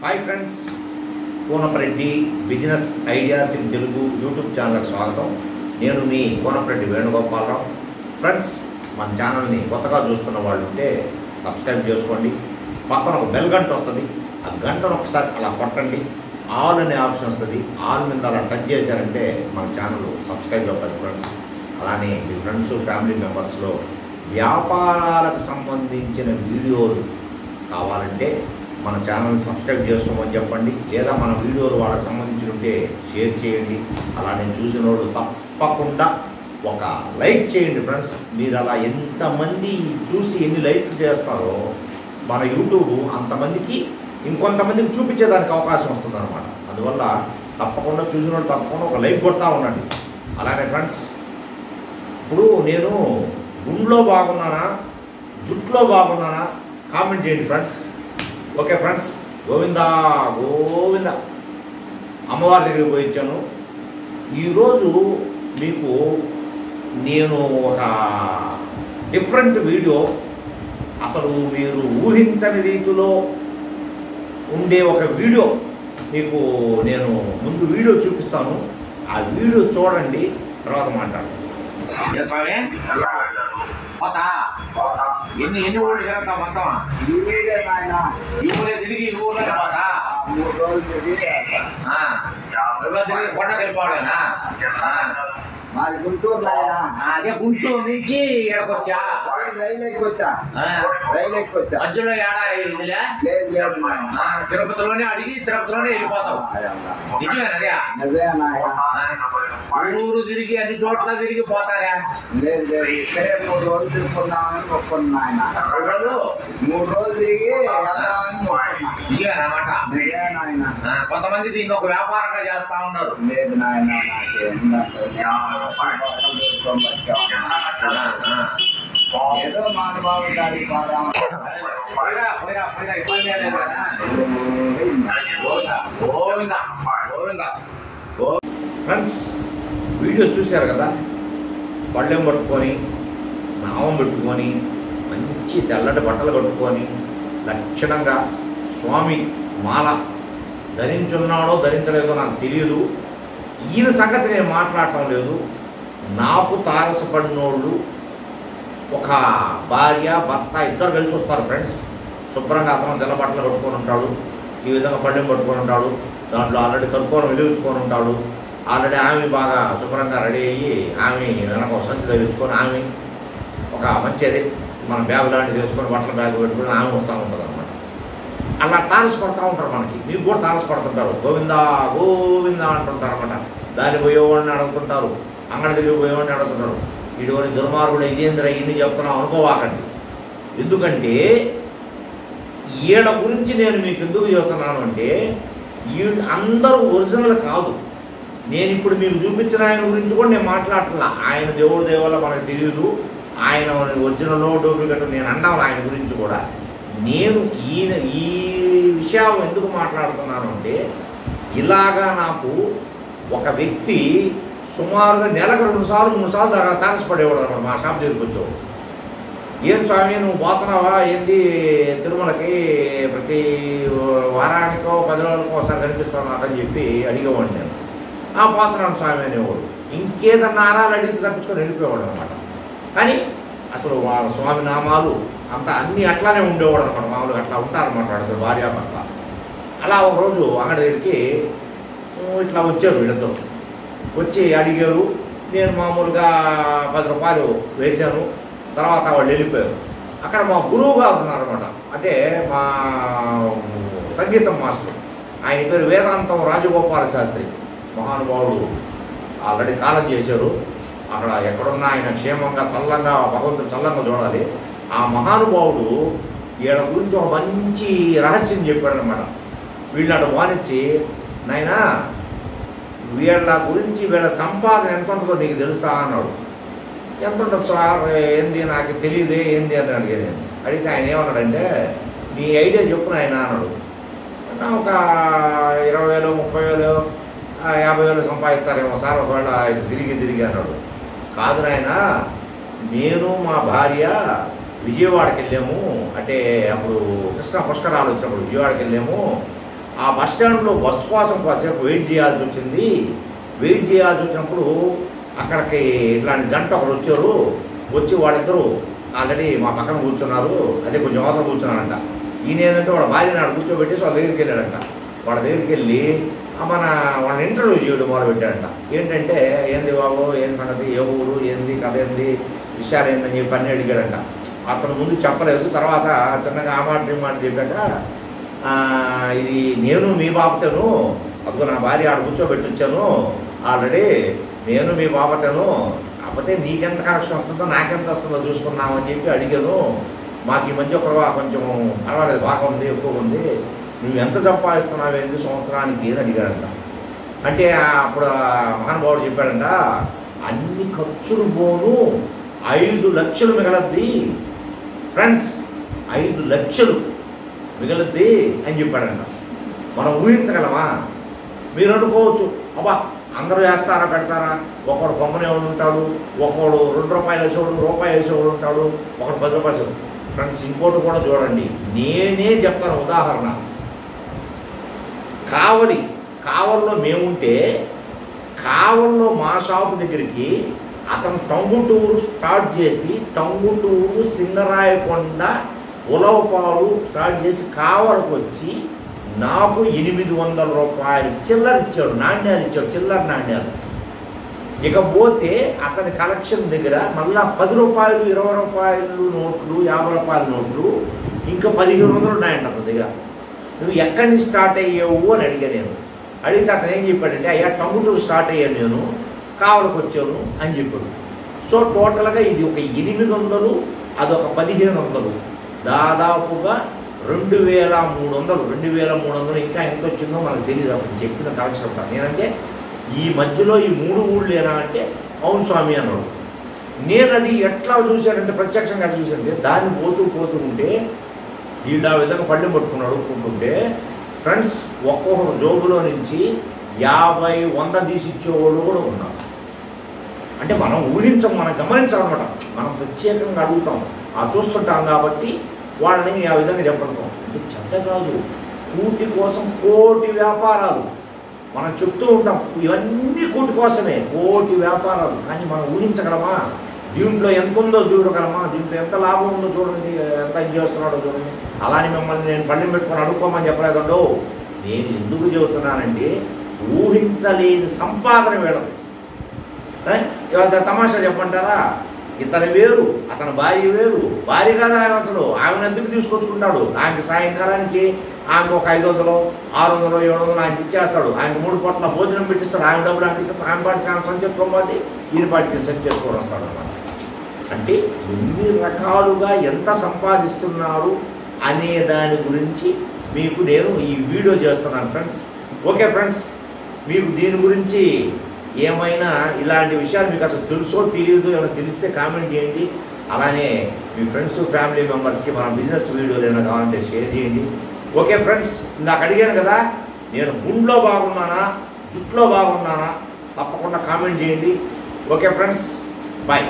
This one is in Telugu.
Hi friends, Konapareddy business ideas in Telugu YouTube ఛానల్కి స్వాగతం. నేను మీ కోనపరెడ్డి వేణుగోపాలరావు. ఫ్రెండ్స్, మన ఛానల్ని కొత్తగా చూస్తున్న వాళ్ళు ఉంటే సబ్స్క్రైబ్ చేసుకోండి. పక్కన ఒక బెల్ గంట వస్తుంది, ఆ గంటను ఒకసారి అలా కొట్టండి. ఆల్ అనే ఆప్షన్ వస్తుంది, ఆల్ మీద అలా టచ్ చేశారంటే మన ఛానల్ సబ్స్క్రైబ్ అవుతుంది ఫ్రెండ్స్. అలానే మీ ఫ్రెండ్స్ ఫ్యామిలీ మెంబర్స్లో వ్యాపారాలకు సంబంధించిన వీడియోలు కావాలంటే మన ఛానల్ని సబ్స్క్రైబ్ చేసుకోమని చెప్పండి, లేదా మన వీడియోలు వాళ్ళకి సంబంధించి ఉంటే షేర్ చేయండి. అలానే చూసిన వాళ్ళు తప్పకుండా ఒక లైక్ చేయండి ఫ్రెండ్స్. మీరు అలా ఎంతమంది చూసి ఎన్ని లైక్లు చేస్తారో మన యూట్యూబ్ అంతమందికి ఇంకొంతమందికి చూపించేదానికి అవకాశం వస్తుంది అనమాట. అందువల్ల తప్పకుండా చూసిన వాళ్ళు తప్పకుండా ఒక లైక్ కొడతా ఉండండి. అలానే ఫ్రెండ్స్, ఇప్పుడు నేను గుండ్లో బాగున్నానా జుట్లో బాగున్నానా కామెంట్ చేయండి friends. Okay friends, Govinda Govinda. అమ్మవారి దగ్గరికి పోయి ఇచ్చాను. ఈరోజు మీకు నేను ఒక డిఫరెంట్ వీడియో, అసలు మీరు ఊహించని రీతిలో ఉండే ఒక వీడియో మీకు నేను ముందు వీడియో చూపిస్తాను. ఆ వీడియో చూడండి, తర్వాత మాట్లాడతాను. ఎన్ని ఊళ్ళు తిరుగుతా మొత్తం? ఊరే తిరిగి ఊళ్ళో పోతా 3 రోజులు తిరిగి కొండకి వెళ్ళిపోవడేనా? మాది గుంటూరు. అదే గుంటూరు నుంచి ఎక్కడికొచ్చా? రైలు ఎక్కొచ్చా. మధ్యలో ఏడా ఇదిలే? లేదు లేదు, తిరుపతిలోనే అడిగి తిరుపతిలోనే వెళ్ళిపోతావు. నిజమేనా? ఊరు తిరిగి అన్ని చోట్ల తిరిగి పోతారా? లేదు లేదు, ఇక్కడే 3 రోజులు తిరుగుకున్నామని మొక్కున్నా ఆయన. 3 రోజులు తిరిగి నిజమేనమాట. కొంతమంది దీన్ని ఒక వ్యాపారంగా చేస్తా ఉన్నారు. లేదు నాయన, ఏదో మానవాళి గారికి బాధ. ఫ్రెండ్స్, వీడియో చూశారు కదా. పళ్ళెం పట్టుకొని నామం పెట్టుకొని మంచి తెల్లటి బట్టలు కట్టుకొని లక్షణంగా స్వామి మాల ధరించున్నాడో ధరించలేదో నాకు తెలియదు. ఈయన సంగతి నేను మాట్లాడటం లేదు. నాకు తారసపడినోళ్ళు ఒక భార్య భర్త ఇద్దరు కలిసి వస్తారు ఫ్రెండ్స్. శుభ్రంగా అతను తెల్ల బట్టలు కట్టుకొని ఉంటాడు, ఈ విధంగా పళ్ళెం పట్టుకొని ఉంటాడు, దాంట్లో ఆల్రెడీ కర్పూరం వెలిగించుకొని ఉంటాడు. ఆల్రెడీ ఆమె బాగా శుభ్రంగా రెడీ అయ్యి ఆమె వెనక ఒక సంచి తగిలించుకొని ఆమె ఒక మంచిది మన బ్యాగ్ లాంటిది వేసుకొని బట్టల బ్యాగ్ పెట్టుకొని ఆమె వస్తూ ఉంటుంది అనమాట. అలా తారస పడుతూ ఉంటారు. మనకి మీకు కూడా తారస పడుతుంటారు. గోవిందా గోవిందా అంటుంటారు అనమాట. దాన్ని పోయేవాడిని అడుగుతుంటారు, అంగడి దగ్గర పోయేవాడిని అడుగుతుంటారు. ఇటువంటి దుర్మార్గుడు ఇదేంద్ర ఇన్ని చెప్తున్నాం అనుకోవాకండి. ఎందుకంటే ఈయన గురించి నేను మీకు ఎందుకు చెప్తున్నాను అంటే, అందరూ ఒరిజినల్ కాదు. నేను ఇప్పుడు మీకు చూపించిన ఆయన గురించి కూడా నేను మాట్లాడట్లా. ఆయన దేవుడు దేవల్ల మనకు తెలియదు. ఆయన ఒరిజినల్ డూప్లికేట్ నేను అన్నాను ఆయన గురించి కూడా. నేను ఈ విషయం ఎందుకు మాట్లాడుతున్నాను అంటే, ఇలాగా నాకు ఒక వ్యక్తి సుమారుగా నెలకు 2 సార్లు 3 సార్లు తారసపడేవాడు అనమాట. మా షాప్ దగ్గరికి వచ్చేవాడు. ఏం స్వామి నువ్వు పోతున్నావా ఏంటి తిరుమలకి? ప్రతి వారానికో 10 రోజులకో ఒకసారి కనిపిస్తాను నాకు అని చెప్పి అడిగేవాడిని నేను. పోతున్నాను స్వామి అనేవాడు. ఇంకేదన్నా ఆరాలు అడిగితే తప్పించుకొని వెళ్ళిపోయేవాడు అనమాట. కానీ అసలు వాళ్ళ స్వామి నామాలు అంతా అన్నీ అట్లానే ఉండేవాడు అనమాట. మామూలుగా అట్లా ఉంటారనమాట వాడు భార్యాభర్త. అలా ఒకరోజు అంగడి దగ్గరికి ఇట్లా వచ్చారు వీళ్ళిద్దరు. వచ్చి అడిగారు. నేను మామూలుగా 10 రూపాయలు వేశాను. తర్వాత వాళ్ళు వెళ్ళిపోయారు. అక్కడ మా గురువు గారు ఉన్నారనమాట. అంటే మా సంగీతం మాస్టర్, ఆయన పేరు వేదాంతం రాజగోపాల శాస్త్రి. మహానుభావుడు ఆల్రెడీ కాలం చేశారు. అక్కడ ఎక్కడున్నా ఆయన క్షేమంగా చల్లంగా భగవంతుడు చల్లంగా చూడాలి. ఆ మహానుభావుడు వీళ్ళ గురించి ఒక మంచి రహస్యం చెప్పాడనమాట. వీళ్ళని వానిచ్చి, నాయనా వీళ్ళ గురించి వీళ్ళ సంపాదన ఎంత ఉంటుందో నీకు తెలుసా అన్నాడు. ఎంత ఉంటుంది సార్? ఏంది నాకు తెలియదే ఏంది అని అడిగాను. అడిగితే ఆయన ఏమన్నాడంటే, నీ ఐడియా చెప్పు ఆయన అన్నాడు. ఒక 20,000 30,000 50,000 సంపాదిస్తారేమో సార్ ఒకవేళ తిరిగి అన్నాడు. కాదు నాయన, నేను మా భార్య విజయవాడకి వెళ్ళాము. అంటే అప్పుడు కృష్ణ పుష్కరాలు వచ్చినప్పుడు విజయవాడకి వెళ్ళాము. ఆ బస్ స్టాండ్లో బస్సు కోసం కాసేపు వెయిట్ చేయాల్సి వచ్చింది. వెయిట్ చేయాల్సి వచ్చినప్పుడు అక్కడికి ఇట్లాంటి జంట ఒకరు వచ్చారు. వచ్చి వాళ్ళిద్దరూ ఆల్రెడీ మా పక్కన కూర్చున్నారు, అదే కొంచెం అవతల కూర్చున్నారంట. ఈయన ఏంటంటే వాళ్ళ భార్యని ఆడ కూర్చోబెట్టేసి వాళ్ళ దగ్గరికి వెళ్ళాడంట. వాళ్ళ దగ్గరికి వెళ్ళి వాళ్ళని ఇంటర్వ్యూ చేయడం మొదలుపెట్టాడంట. ఏంటంటే ఏంది బాబు, ఏం సంగతి, ఏ ఊరు, ఏంది కథ, ఏంది విషయాలు ఏందని చెప్పి అన్నీ అడిగాడంట. అతను ముందు చెప్పలేదు, తర్వాత చిన్నగా ఆ మాట ఈ మాట చెప్పాక ఇది నేను మీ బాపతను, అదిగో నా భార్య ఆడ కూర్చోబెట్టి వచ్చాను ఆల్రెడీ, నేను మీ బాపతను, కాకపోతే నీకెంత కనెక్షన్ వస్తుందో నాకెంత వస్తుందో చూసుకున్నామని చెప్పి అడిగాను. మాకు ఈ మధ్య ఒక కొంచెం పర్వాలేదు, బాగా ఉంది, ఎక్కువ ఉంది, నువ్వు ఎంత సంపాదిస్తున్నావు ఏంది సంవత్సరానికి అని అడిగాడంట. అంటే అప్పుడు మహానుభావుడు చెప్పాడంట, అన్ని ఖర్చులు పోను 5 లక్షలు మిగలద్ది ఫ్రెండ్స్, 5 లక్షలు మిగలద్ది అని చెప్పాడంట. మనం ఊహించగలమా? మీరు అనుకోవచ్చు, అబ్బా అందరూ వేస్తారా పెడతారా, ఒకడు కొమ్మనే ఉంటాడు, ఒకడు 2 రూపాయలు వేసేవాడు, రూపాయి వేసేవాడు ఉంటాడు, ఒకడు 10 రూపాయలు. ఫ్రెండ్స్ ఇంకోటి కూడా చూడండి, నేనే చెప్తాను ఉదాహరణ. కావల్లో మేముంటే కావల్లో మా షాపు దగ్గరికి అతను టంగుటూరు స్టార్ట్ చేసి టంగుటూరు, సింగరాయకొండ, ఉలవపాడు స్టార్ట్ చేసి కావలకు వచ్చి నాకు 800 రూపాయలు చిల్లర ఇచ్చాడు, నాణ్యాలు ఇచ్చాడు, చిల్లర నాణ్యాలు. ఇకపోతే అతని కలెక్షన్ దగ్గర మళ్ళా 10 రూపాయలు, 20 రూపాయలు నోట్లు, 50 రూపాయల నోట్లు, ఇంకా 1500 ఉన్నాయంట అతని దగ్గర. నువ్వు ఎక్కడి నుంచి స్టార్ట్ అయ్యావు అని అడిగా నేను. అడిగితే అతను ఏం చెప్పాడంటే, అయ్యా టంగుటూరు స్టార్ట్ అయ్యాను నేను, కావలకు వచ్చాను అని చెప్పాడు. సో టోటల్గా ఇది ఒక 800, అదొక 1500, దాదాపుగా 2300 ఇంకా ఎంత వచ్చిందో మనకు తెలియదు. అప్పుడు చెప్పిన కలెక్షన్ ఉంటాను నేనంటే ఈ మధ్యలో ఈ 3 ఊళ్ళేనా అంటే అవును స్వామి అన్నాడు. నేను అది ఎట్లా చూశానంటే ప్రత్యక్షంగా చూశానంటే దాన్ని పోతూ ఉంటే వీళ్ళు ఆ విధంగా పళ్ళెం పట్టుకున్నాడు అనుకుంటుంటే ఫ్రెండ్స్ ఒక్కొక్క జోబులో నుంచి 50, 100 తీసి ఇచ్చేవాళ్ళు కూడా ఉన్నారు. అంటే మనం ఊహించం, మనం గమనించాలన్నమాట. మనం ప్రత్యేకంగా అడుగుతాం, చూస్తుంటాం కాబట్టి వాళ్ళని ఆ విధంగా చెప్పగలుగుతాం. అంటే చెడ్డ కాదు, కూటి కోసం కోటి వ్యాపారాలు మనం చెప్తూ ఉంటాం. ఇవన్నీ కూటి కోసమే, కోటి వ్యాపారాలు. కానీ మనం ఊహించగలమా? దీంట్లో ఎంత ఉందో చూడగలమా? దీంట్లో ఎంత లాభం ఉందో చూడండి, ఎంత ఇది చేస్తున్నాడో చూడండి. అలానే మిమ్మల్ని నేను పళ్ళెం పెట్టుకొని అడుక్కోమని చెప్పలేదండో. నేను ఎందుకు చెబుతున్నానంటే ఊహించలేని సంపాదన వేయడం. తమాషా చెప్పంటారా? ఇతను వేరు, అతని భార్య వేరు. భార్య కాదు ఆయన, అసలు ఆమెను ఎందుకు తీసుకొచ్చుకుంటాడు? ఆయనకి సాయంకాలానికి ఆమెకు ఒక 500, 600, 700 ఆయనకి ఇచ్చేస్తాడు. ఆయనకు 3 పూట్ల భోజనం పెట్టిస్తాడు. ఆమె డబ్బులు ఆయనకి ఆమె పాటికి ఆమె సంచెత్తుకోబోద్ది, ఈయన పాటికి సంచెత్తుకొని వస్తాడు అన్నమాట. అంటే ఎన్ని రకాలుగా ఎంత సంపాదిస్తున్నారు అనే దాని గురించి మీకు నేను ఈ వీడియో చేస్తున్నాను ఫ్రెండ్స్. ఓకే ఫ్రెండ్స్, మీకు దీని గురించి ఏమైనా ఇలాంటి విషయాలు మీకు అసలు తెలుసో తెలియదు ఏమైనా తెలిస్తే కామెంట్ చేయండి. అలానే మీ ఫ్రెండ్స్, ఫ్యామిలీ మెంబర్స్కి మన బిజినెస్ వీడియోలు ఏమైనా కావాలంటే షేర్ చేయండి. ఓకే ఫ్రెండ్స్, ఇందాక అడిగాను కదా, నేను గుండ్లో బాగున్నానా, జుట్లో బాగున్నానా, తప్పకుండా కామెంట్ చేయండి. Okay friends, bye.